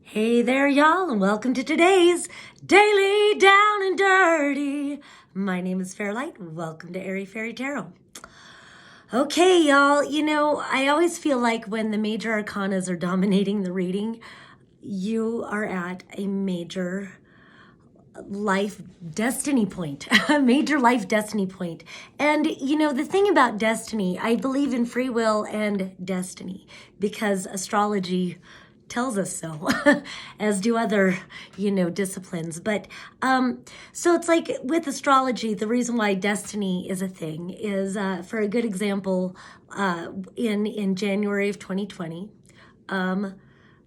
Hey there, y'all, and welcome to today's Daily Down and Dirty. My name is Fairlight. Welcome to Airy Fairy Tarot. Okay, y'all, I always feel like when the major arcanas are dominating the reading, you are at a major life destiny point, a major life destiny point. And the thing about destiny, I believe in free will and destiny because astrology tells us so, as do other, disciplines. But so it's like with astrology, the reason why destiny is a thing is, for a good example, in January of 2020,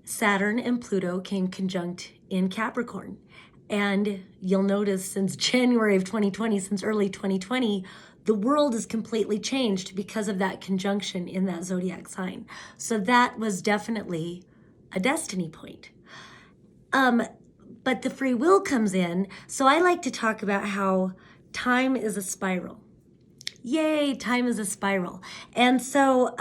Saturn and Pluto came conjunct in Capricorn. And you'll notice since January of 2020, since early 2020, the world has completely changed because of that conjunction in that zodiac sign. So that was definitely a destiny point. But the free will comes in. So I like to talk about how time is a spiral. Yay, time is a spiral. And so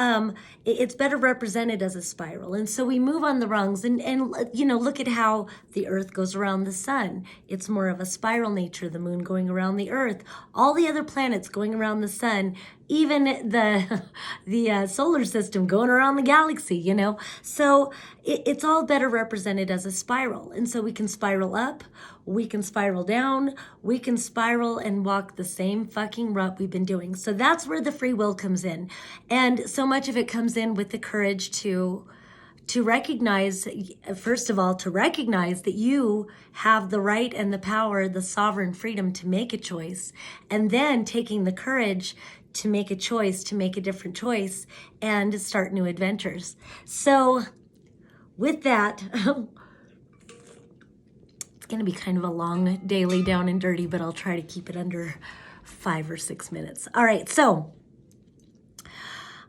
it's better represented as a spiral. And so we move on the rungs and look at how the earth goes around the sun. It's more of a spiral nature, the moon going around the earth, all the other planets going around the sun, even the solar system going around the galaxy, So it's all better represented as a spiral. And so we can spiral up, we can spiral down, we can spiral and walk the same fucking rut we've been doing. So that's where the free will comes in. And so much of it comes in with the courage to recognize, first of all, to recognize that you have the right and the power, the sovereign freedom to make a choice. And then taking the courage to make a choice, to make a different choice, and to start new adventures. So with that, it's going to be kind of a long daily down and dirty, but I'll try to keep it under 5 or 6 minutes. All right, so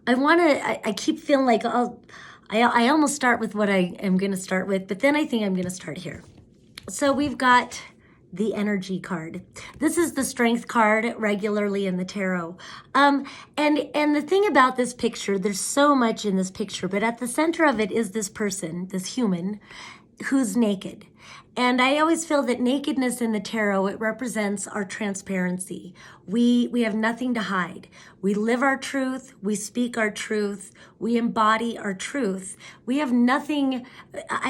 I keep feeling like I almost start with what I am going to start with, but then I think I'm going to start here. So we've got the energy card. This is the strength card regularly in the tarot. And the thing about this picture, there's so much in this picture, but at the center of it is this person, this human, who's naked. And I always feel that nakedness in the tarot, it represents our transparency. We have nothing to hide. We live our truth. We speak our truth. We embody our truth. I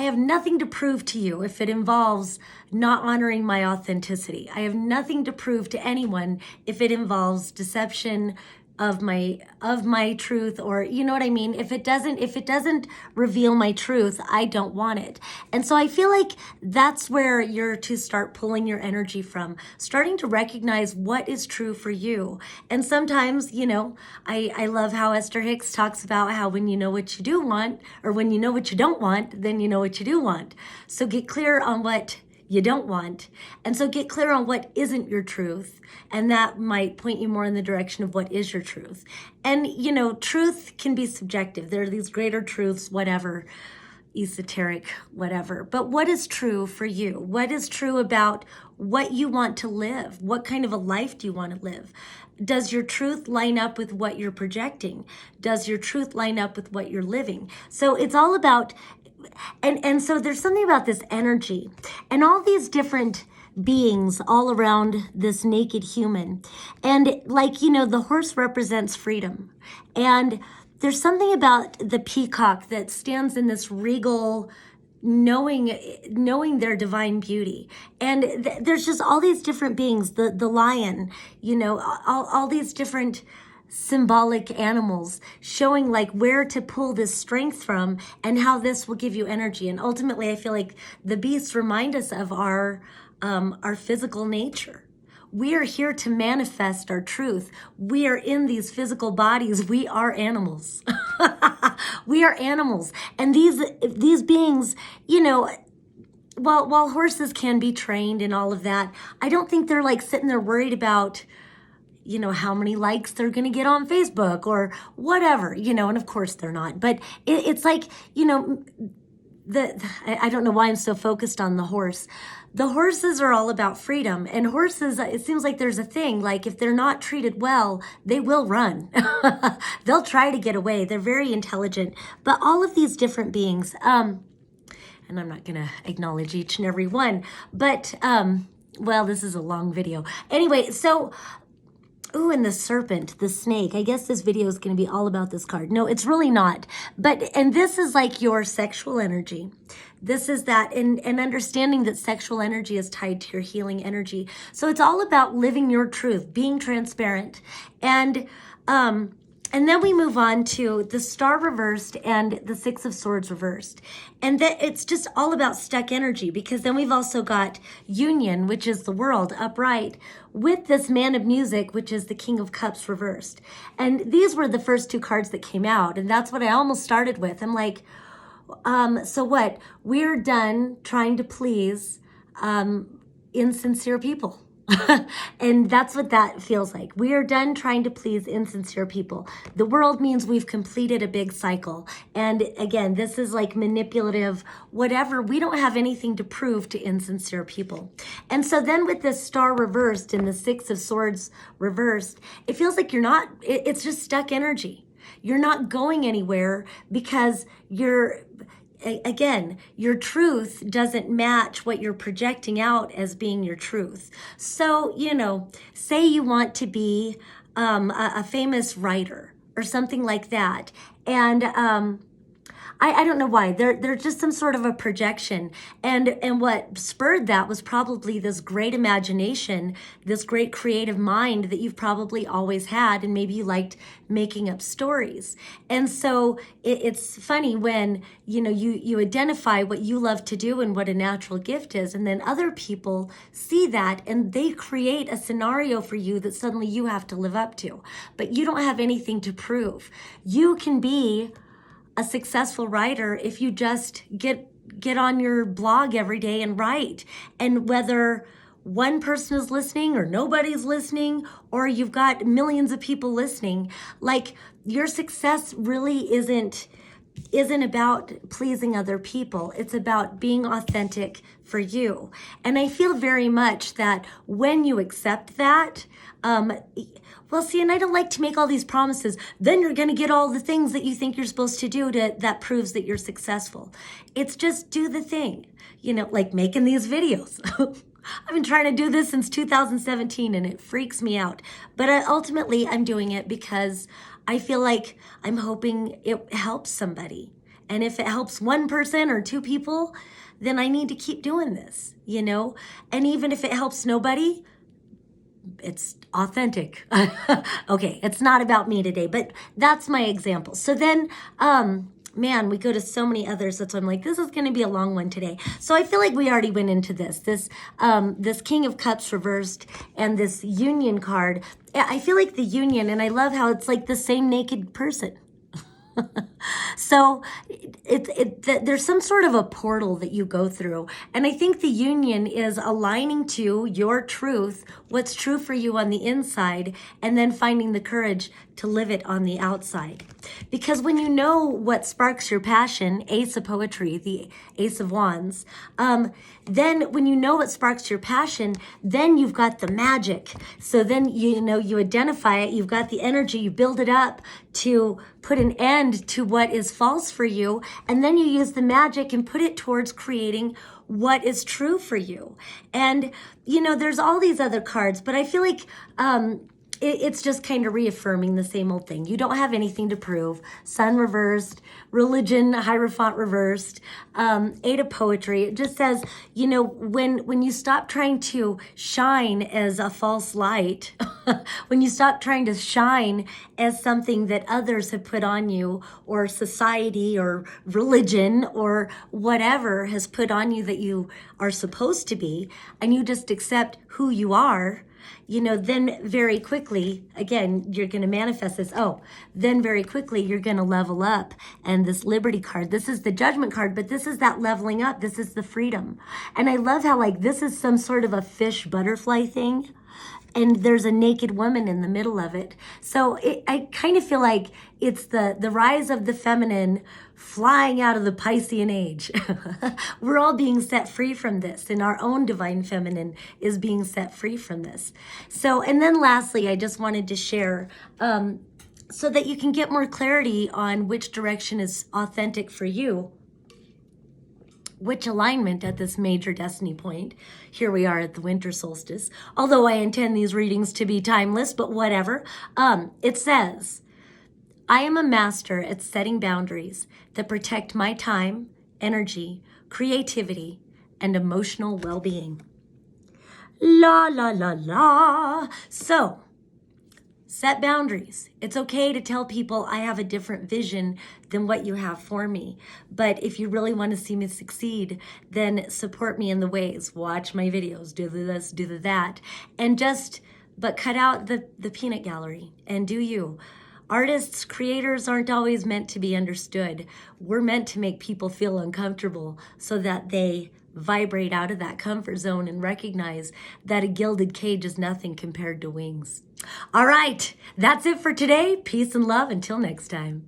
have nothing to prove to you if it involves not honoring my authenticity. I have nothing to prove to anyone if it involves deception of my truth, or you know what I mean? If it doesn't reveal my truth, I don't want it. And so I feel like that's where you're to start pulling your energy from, starting to recognize what is true for you. And sometimes, I love how Esther Hicks talks about how when you know what you do want, or when you know what you don't want, then you know what you do want. So get clear on what you don't want. And so get clear on what isn't your truth. And that might point you more in the direction of what is your truth. And, truth can be subjective. There are these greater truths, whatever, esoteric, whatever. But what is true for you? What is true about what you want to live? What kind of a life do you want to live? Does your truth line up with what you're projecting? Does your truth line up with what you're living? So it's all about, and so there's something about this energy and all these different beings all around this naked human. And the horse represents freedom. And there's something about the peacock that stands in this regal, knowing their divine beauty. And there's just all these different beings, the lion, all these different symbolic animals showing where to pull this strength from and how this will give you energy. And ultimately, I feel like the beasts remind us of our physical nature. We are here to manifest our truth. We are in these physical bodies. We are animals. We are animals. And these beings, while horses can be trained and all of that, I don't think they're sitting there worried about how many likes they're going to get on Facebook or whatever, and of course they're not. But it's I don't know why I'm so focused on the horse. The horses are all about freedom, and horses, it seems like there's a thing, if they're not treated well, they will run. They'll try to get away. They're very intelligent. But all of these different beings, and I'm not going to acknowledge each and every one, but, well, this is a long video. Anyway, so, ooh, and the serpent, the snake. I guess this video is going to be all about this card. No, it's really not. But, and this is like your sexual energy. This is that, and understanding that sexual energy is tied to your healing energy. So it's all about living your truth, being transparent. And then we move on to the Star reversed and the Six of Swords reversed. And that it's just all about stuck energy, because then we've also got Union, which is the world upright, with this Man of Music, which is the King of Cups reversed. And these were the first two cards that came out. And that's what I almost started with. I'm like, so what? We're done trying to please insincere people. And that's what that feels like. We are done trying to please insincere people. The world means we've completed a big cycle. And again, this is like manipulative, whatever. We don't have anything to prove to insincere people. And so then with this Star reversed and the Six of Swords reversed, it feels like you're not, it's just stuck energy. You're not going anywhere because again, your truth doesn't match what you're projecting out as being your truth. So, say you want to be a famous writer or something like that. And I don't know why. There's just some sort of a projection. And what spurred that was probably this great imagination, this great creative mind that you've probably always had, and maybe you liked making up stories. And so it's funny when, you identify what you love to do and what a natural gift is, and then other people see that and they create a scenario for you that suddenly you have to live up to. But you don't have anything to prove. You can be a successful writer if you just get on your blog every day and write. And whether one person is listening or nobody's listening, or you've got millions of people listening, like, your success really isn't about pleasing other people. It's about being authentic for you. And I feel very much that when you accept that, well, see, and I don't like to make all these promises. Then you're going to get all the things that you think you're supposed to do that proves that you're successful. It's just do the thing, like making these videos. I've been trying to do this since 2017 and it freaks me out. But ultimately, I'm doing it because I feel like I'm hoping it helps somebody. And if it helps one person or two people, then I need to keep doing this, And even if it helps nobody, it's authentic. Okay, it's not about me today, but that's my example. So then, man, we go to so many others. That's why I'm like, this is going to be a long one today. So I feel like we already went into this King of Cups reversed and this Union card. I feel like the Union, and I love how it's like the same naked person. So there's some sort of a portal that you go through. And I think the Union is aligning to your truth, what's true for you on the inside, and then finding the courage to live it on the outside. Because when you know what sparks your passion, Ace of Poetry, the Ace of Wands, then when you know what sparks your passion, then you've got the magic. So then, you identify it, you've got the energy, you build it up to put an end to what is false for you, and then you use the magic and put it towards creating what is true for you. And, there's all these other cards, but I feel like it's just kind of reaffirming the same old thing. You don't have anything to prove. Sun reversed, religion, Hierophant reversed, Eight of Poetry. It just says, when you stop trying to shine as a false light, when you stop trying to shine as something that others have put on you, or society or religion or whatever has put on you that you are supposed to be, and you just accept who you are, then very quickly, again, you're going to manifest this. Then very quickly, you're going to level up. And this Liberty card, this is the Judgment card, but this is that leveling up. This is the freedom. And I love how, this is some sort of a fish butterfly thing. And there's a naked woman in the middle of it. So I kind of feel like it's the rise of the feminine flying out of the Piscean age. We're all being set free from this, and our own divine feminine is being set free from this. So, and then lastly, I just wanted to share, so that you can get more clarity on which direction is authentic for you. which alignment at this major destiny point. Here we are at the winter solstice. Although I intend these readings to be timeless, but whatever. It says, I am a master at setting boundaries that protect my time, energy, creativity, and emotional well-being. La, la, la, la. So, set boundaries. It's okay to tell people I have a different vision than what you have for me. But if you really want to see me succeed, then support me in the ways. Watch my videos, do this, do that. And but cut out the peanut gallery and do you. Artists, creators aren't always meant to be understood. We're meant to make people feel uncomfortable so that they vibrate out of that comfort zone and recognize that a gilded cage is nothing compared to wings. All right, that's it for today. Peace and love until next time.